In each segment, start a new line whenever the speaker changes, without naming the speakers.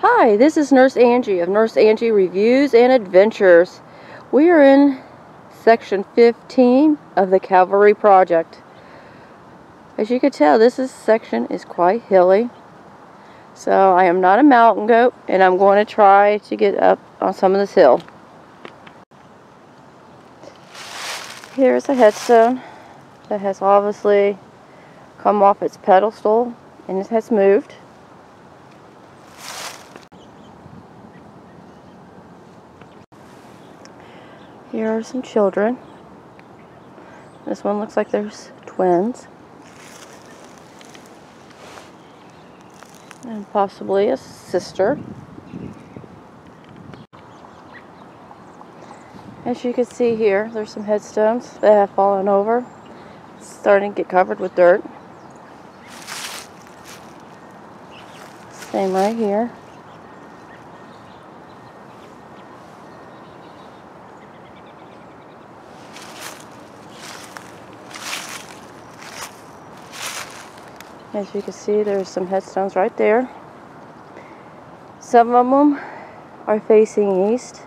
Hi, this is Nurse Angie of Nurse Angie Reviews and Adventures. We are in section 15 of the Calvary Project. As you can tell, this section is quite hilly. So I am not a mountain goat, and I'm going to try to get up on some of this hill. Here's a headstone that has obviously come off its pedestal and it has moved. Here are some children. This one looks like there's twins. And possibly a sister. As you can see here, there's some headstones that have fallen over. It's starting to get covered with dirt. Same right here. As you can see, there's some headstones right there. Some of them are facing east,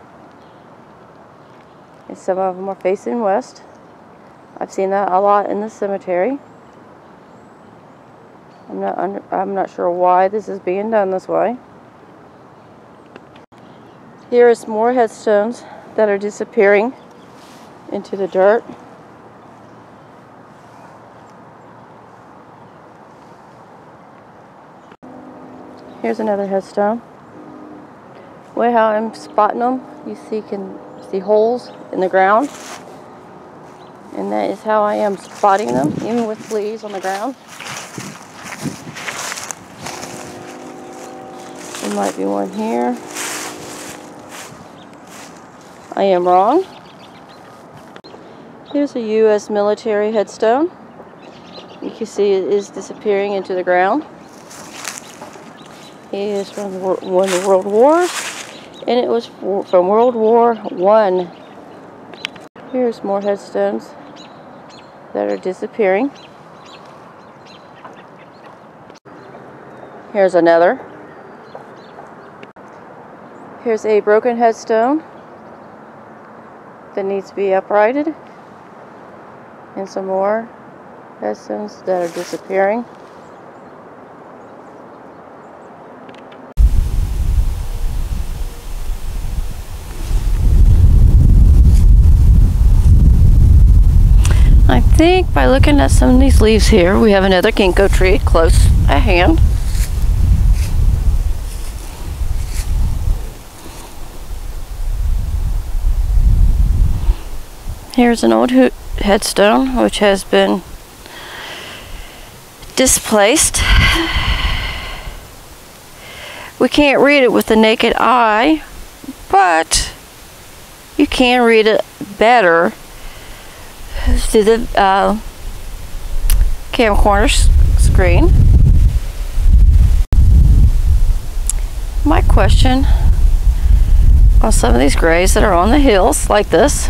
and some of them are facing west. I've seen that a lot in the cemetery. I'm not sure why this is being done this way. Here is more headstones that are disappearing into the dirt. Here's another headstone. Way how I'm spotting them, you can see holes in the ground, and that is how I am spotting them, even with leaves on the ground. There might be one here. I am wrong. Here's a U.S. military headstone. You can see it is disappearing into the ground. He is from one of the World Wars, and it was from World War I. Here's more headstones that are disappearing. Here's another. Here's a broken headstone that needs to be uprighted, and some more headstones that are disappearing. I think by looking at some of these leaves here, we have another ginkgo tree close at hand. Here's an old headstone which has been displaced. We can't read it with the naked eye, but you can read it better through the camcorder screen. My question on some of these graves that are on the hills like this,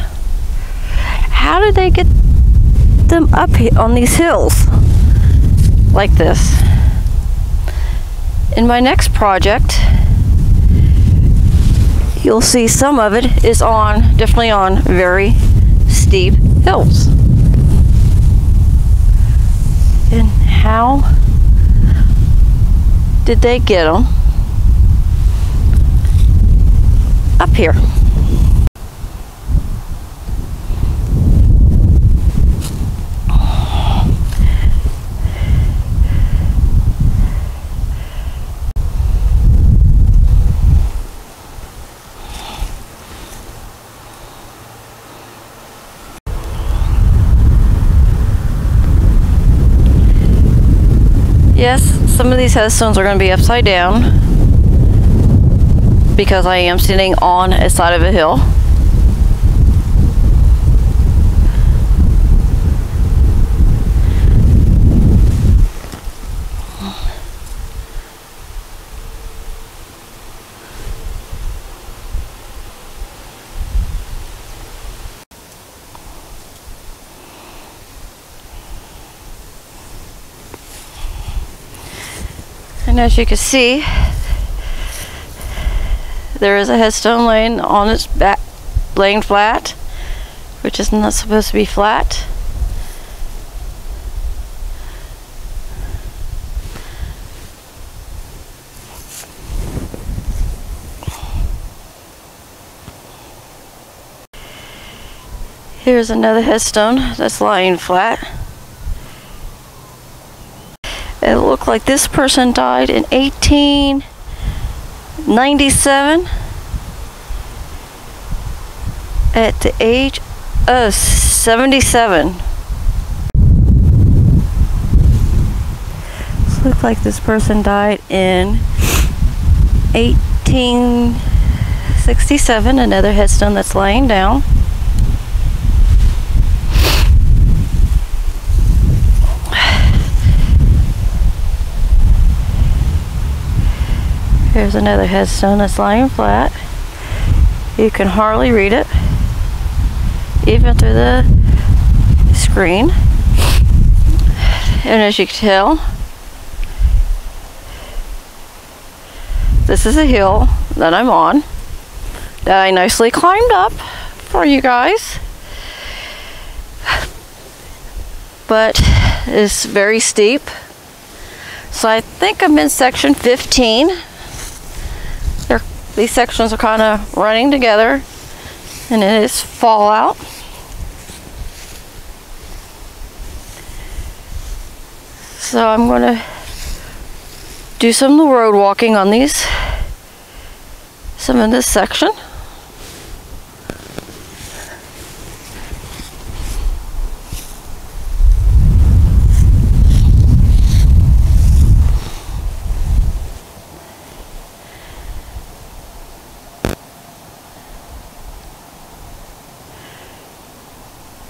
how did they get them up on these hills like this? In my next project, you'll see some of it is definitely on very steep hills. And how did they get them up here? Yes, some of these headstones are going to be upside down because I am sitting on a side of a hill. And as you can see, There is a headstone laying on its back, laying flat, which is not supposed to be flat. Here's another headstone that's lying flat. It looked like this person died in 1897 at the age of 77. Looks like this person died in 1867. Another headstone that's laying down. Here's another headstone that's lying flat. You can hardly read it, even through the screen. And as you can tell, this is a hill that I'm on, that I nicely climbed up for you guys. But it's very steep. So I think I'm in section 15. These sections are kind of running together, and it is fallout. So I'm going to do some of the road walking on some of this section.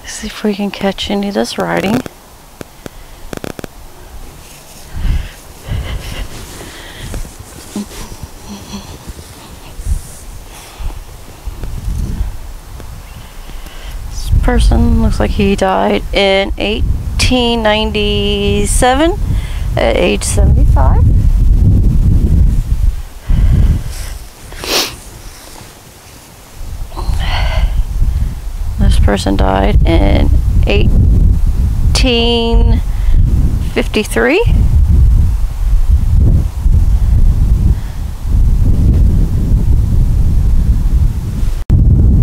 See if we can catch any of this writing. This person looks like he died in 1897 at age 75. This person died in 1853.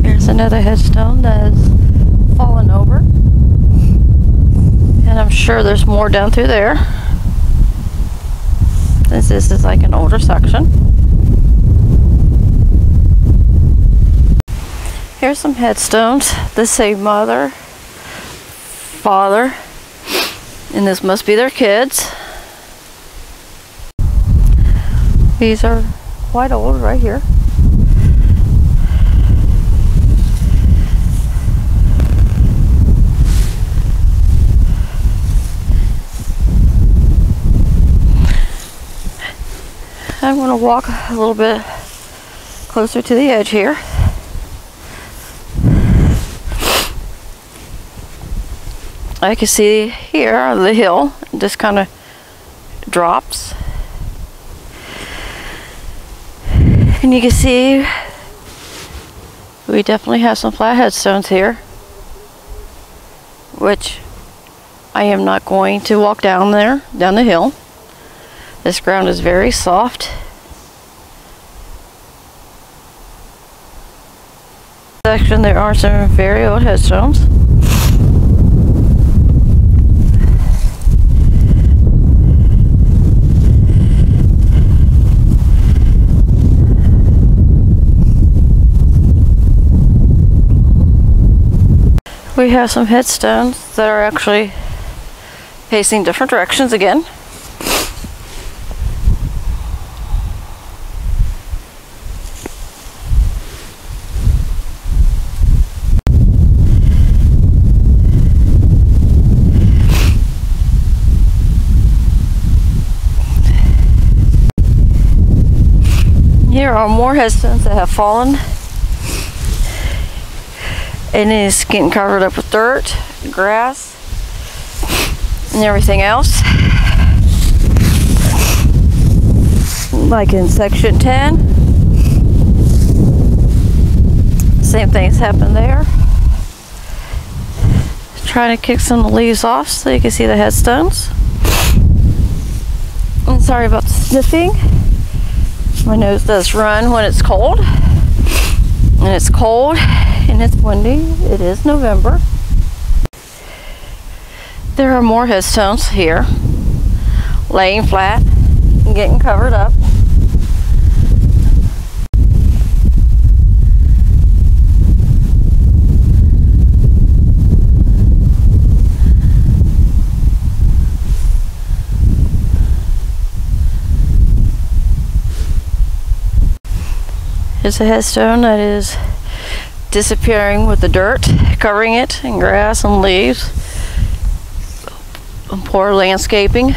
Here's another headstone that has fallen over. And I'm sure there's more down through there, since this is like an older section. Here's some headstones. This say mother, father, and this must be their kids. These are quite old right here. I'm going to walk a little bit closer to the edge here. I can see here the hill just kind of drops, and you can see we definitely have some flat headstones here, which I am not going to walk down the hill. This ground is very soft. Section, there are some very old headstones. We have some headstones that are actually facing different directions again. Here are more headstones that have fallen, and it is getting covered up with dirt, grass, and everything else. Like in section 10, Same thing's happened there. Trying to kick some of the leaves off so you can see the headstones. I'm sorry about the sniffing. My nose does run when it's cold. And it's cold and it's windy. It is November. There are more headstones here, laying flat and getting covered up. It's a headstone that is disappearing with the dirt covering it and grass and leaves and poor landscaping.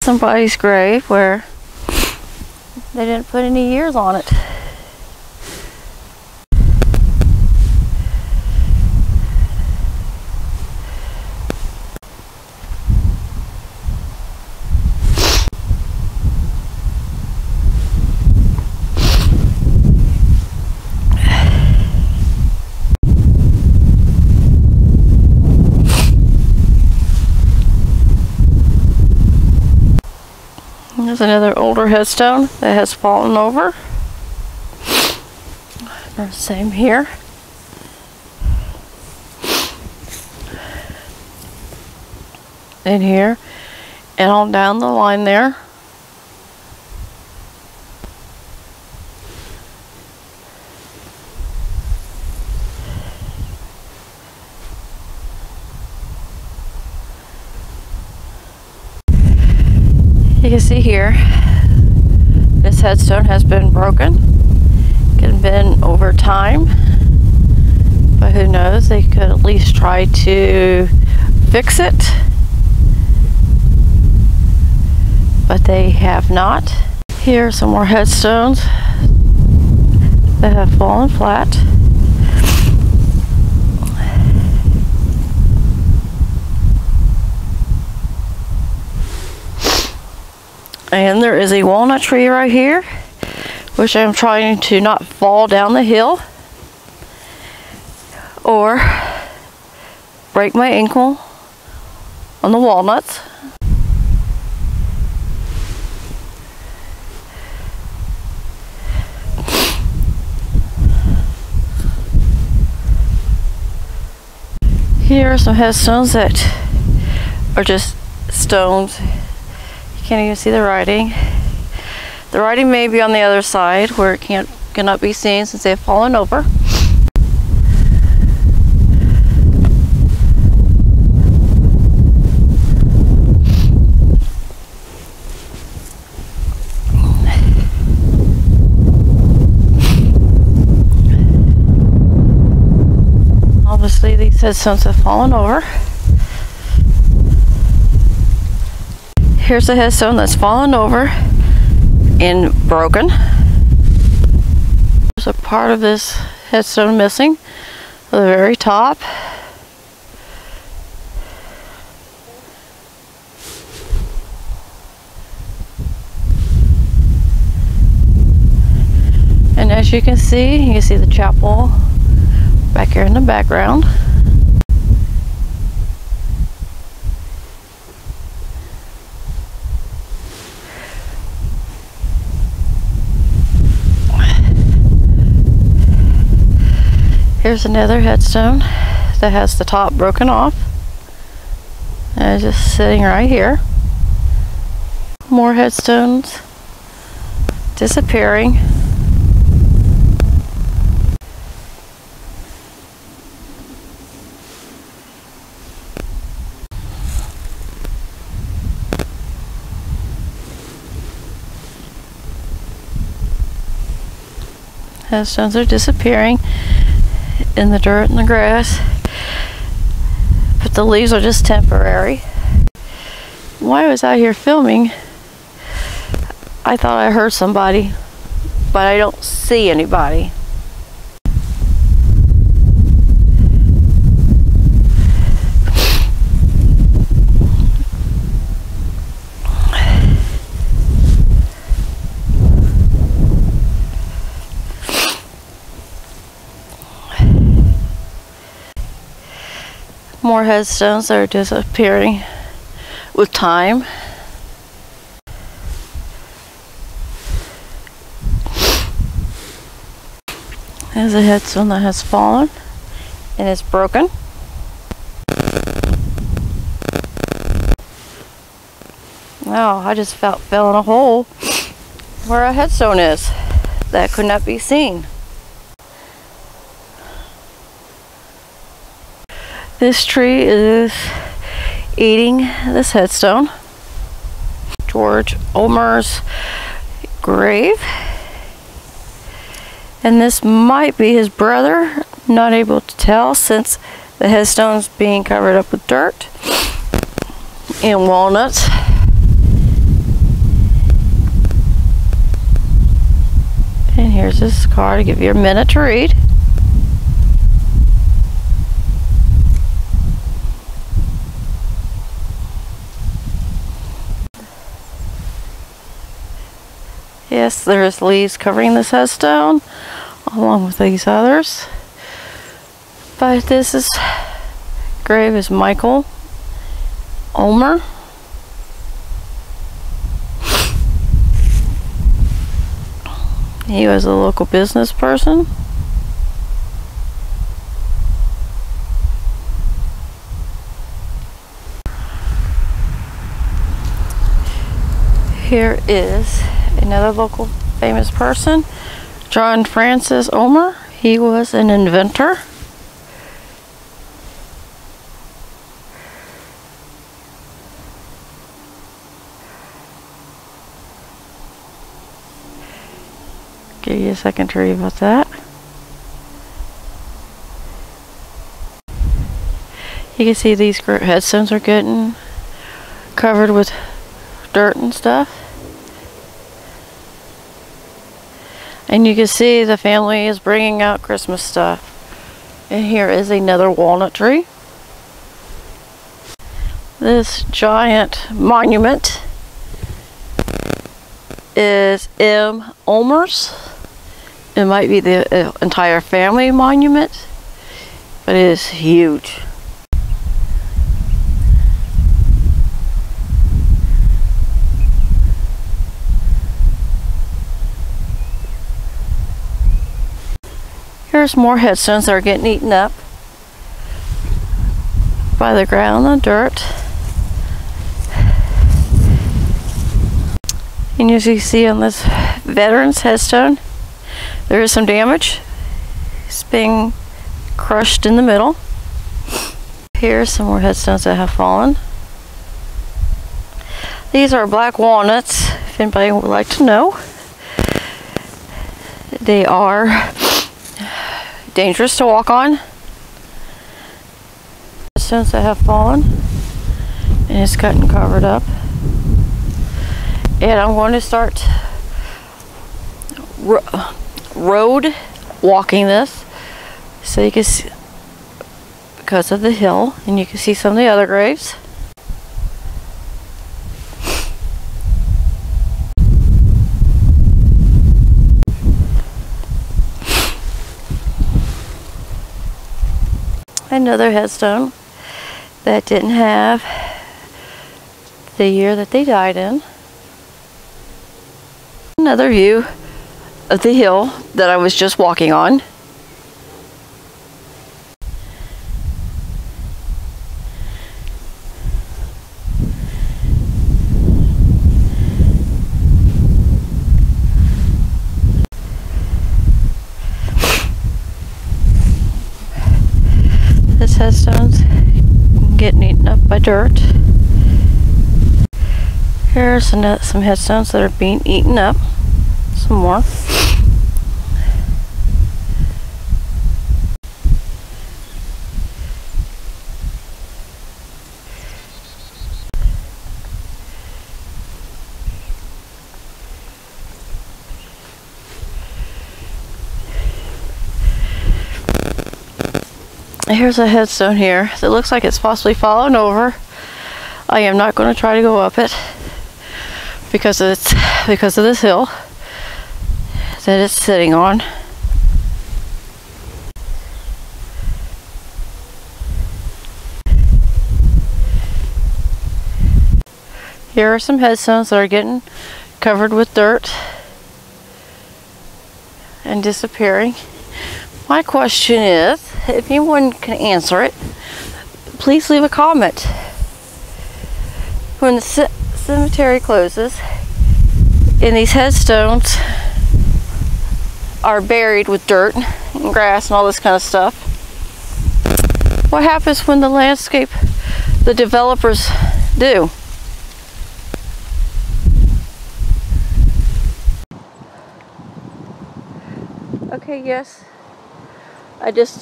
Somebody's grave where they didn't put any years on it. There's another older headstone that has fallen over. Same here. And here. And on down the line there. You can see here, this headstone has been broken. It could have been over time, but who knows, they could at least try to fix it, but they have not. Here are some more headstones that have fallen flat. And there is a walnut tree right here, which I'm trying to not fall down the hill or break my ankle on the walnuts. Here are some headstones that are just stones. Can't even see the writing. The writing may be on the other side where it cannot be seen since they've fallen over. Obviously these headstones have fallen over. Here's a headstone that's fallen over and broken. There's a part of this headstone missing at the very top. And as you can see the chapel back here in the background. Here's another headstone that has the top broken off. And it's just sitting right here. More headstones disappearing. Headstones are disappearing in the dirt and the grass, but the leaves are just temporary. While I was out here filming, I thought I heard somebody, but I don't see anybody. more headstones that are disappearing with time. There's a headstone that has fallen and it's broken. Now I just fell in a hole where a headstone is that could not be seen. This tree is eating this headstone. George Ulmer's grave. And this might be his brother. Not able to tell since the headstone's being covered up with dirt and walnuts. And here's his card to give you a minute to read. Yes, there's leaves covering this headstone, along with these others. But grave is Michael Ulmer. He was a local business person. Here is another local famous person, John Francis Ulmer. He was an inventor. Give you a second to read about that. You can see these headstones are getting covered with dirt and stuff. And you can see the family is bringing out Christmas stuff. And here is another walnut tree. This giant monument is M. Ulmer's. It might be the entire family monument, but it is huge. Here's more headstones that are getting eaten up by the ground and the dirt. And as you see on this veteran's headstone, there is some damage. It's being crushed in the middle. Here's some more headstones that have fallen. These are black walnuts, if anybody would like to know. They are dangerous to walk on. Stones that have fallen, and it's gotten covered up. And I'm going to start road walking this, so you can see, because of the hill, and you can see some of the other graves. Another headstone that didn't have the year that they died in. Another view of the hill that I was just walking on. This headstone's getting eaten up by dirt. Here's some headstones that are being eaten up. Some more. Here's a headstone here that looks like it's possibly fallen over. I am not going to try to go up it because of this hill that it's sitting on. Here are some headstones that are getting covered with dirt and disappearing. My question is, if anyone can answer it, please leave a comment. When the cemetery closes and these headstones are buried with dirt and grass and all this kind of stuff, what happens when the landscape, the developers do? Okay, yes, I just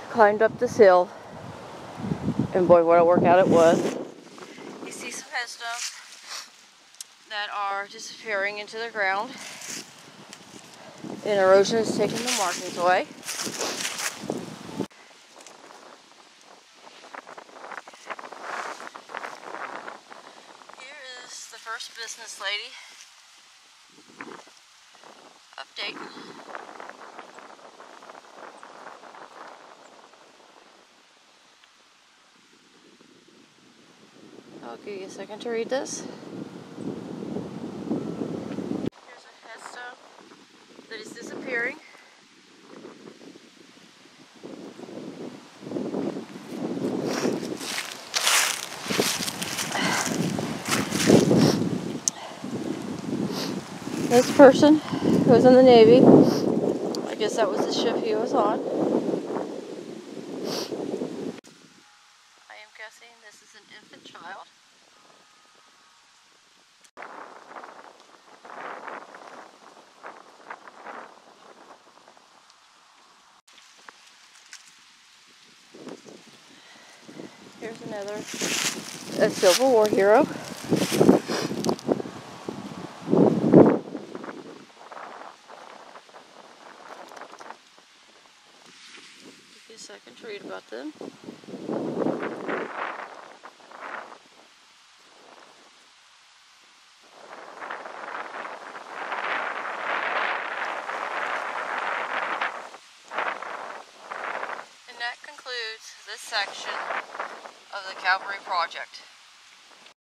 climbed up this hill, and boy, what a workout it was. You see some headstones that are disappearing into the ground, and erosion is taking the markings away. Here is the first business lady of Dayton. I'll give you a second to read this. Here's a headstone that is disappearing. This person was in the Navy. I guess that was the ship he was on. I am guessing this is an infant child. Here's another Civil War hero. Give you a second to read about them. And that concludes this section of the Calvary Project.